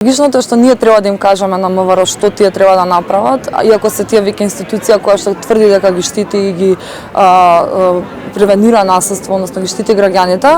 Логичното е што ние треба да им кажеме на МВР што тие треба да направат, иако се тие веќе институција која што тврди дека ги штити и ги превенира насилство, односно ги штити граѓаните.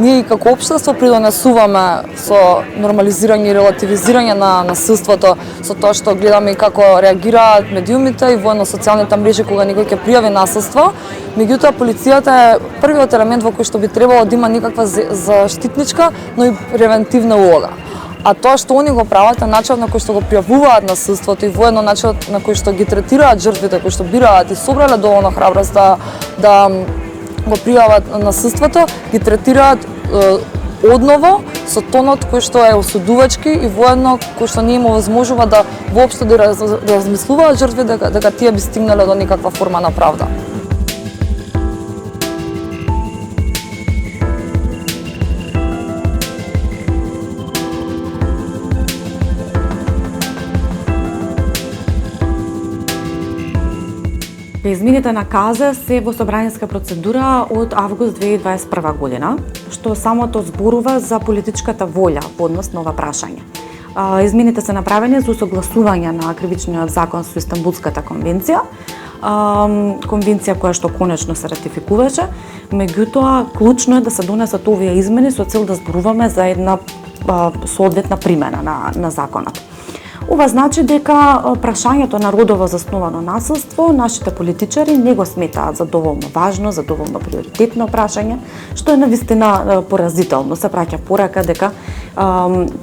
Ние и како општество придонесуваме со нормализирање и релативизирање на насилството, со тоа што гледаме и како реагираат медиумите и военно-социјалните мрежи кога некој ќе пријави насилство. Меѓутоа, полицијата е првиот елемент во кој што би требало да има некаква заштитничка, но и превентивна улога. А тоа што они го прават е начинот на кој што го пријавуваат насилството и воедно начинот на кој што ги третираат жртвите, кои што бираат и собрале доволно храброст да го пријават насилството, ги третираат одново со тонот кој што е осудувачки и воедно кој што не им овозможува да воопшто да размислуваат жртви дека тие би стигнале до некаква форма на правда. Измените на КАЗ се во собраниска процедура од август 2021 година, што самото зборува за политичката волја во однос на ова прашање. Измените се направени за усогласување на кривичниот закон со Истанбулската конвенција, конвенција која што конечно се ратификуваше, меѓутоа клучно е да се донесат овие измени со цел да зборуваме за една соодветна примена на законот. Ова значи дека прашањето на родово засновано насилство нашите политичари не го сметаат за доволно важно, за доволно приоритетно прашање, што е навистина поразително. Се праќа порака дека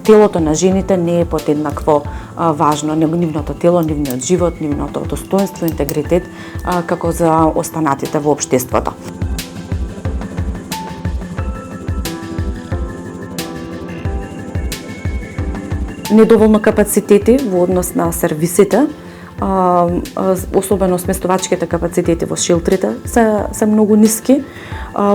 телото на жените не е подеднакво важно, нивното тело, нивниот живот, нивното достоинство, интегритет, како за останатите во општеството. Недоволно капацитети во однос на сервисите, особено сместувачките капацитети во шелтрите се многу ниски.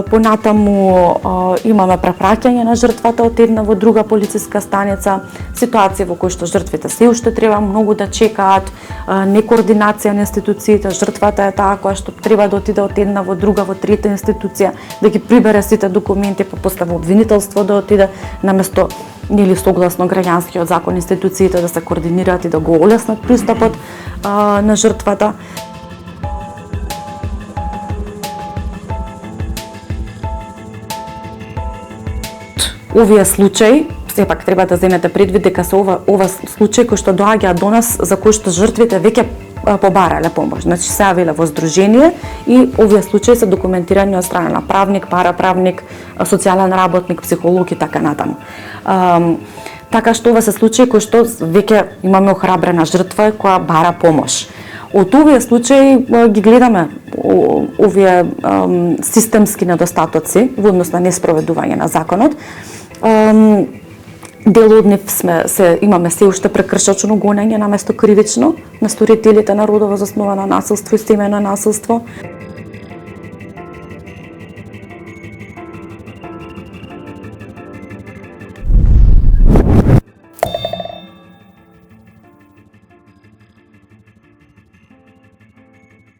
Понатаму имаме препраќање на жртвата од една во друга полициска станица, ситуација во кои што жртвите се уште треба многу да чекаат, некоординација на институциите, жртвата е таа која што треба да отиде од една во друга, во трета институција, да ги прибере сите документи, па после во обвинителство да отиде, наместо нели согласно граѓанскиот закон институциите да се координираат и да го олеснат пристапот на жртвата. Овие случаи, сепак треба да земете предвид дека се ова случаи кои што доаѓаат до нас, за кои што жртвите веќе побарале помош. Значи се јавиле во здружение и овие случаи се документирани од страна на правник, параправник, социјален работник, психолог и така натаму. Така што ова се случаи кои што веќе имаме охрабрена жртва која бара помош. Од овие случаи ги гледаме овие системски недостатоци во однос на неспроведување на законот. Дел од нив имаме се уште прекршачно гонење наместо кривично на сторителите на родово засновано насилство и семејно насилство.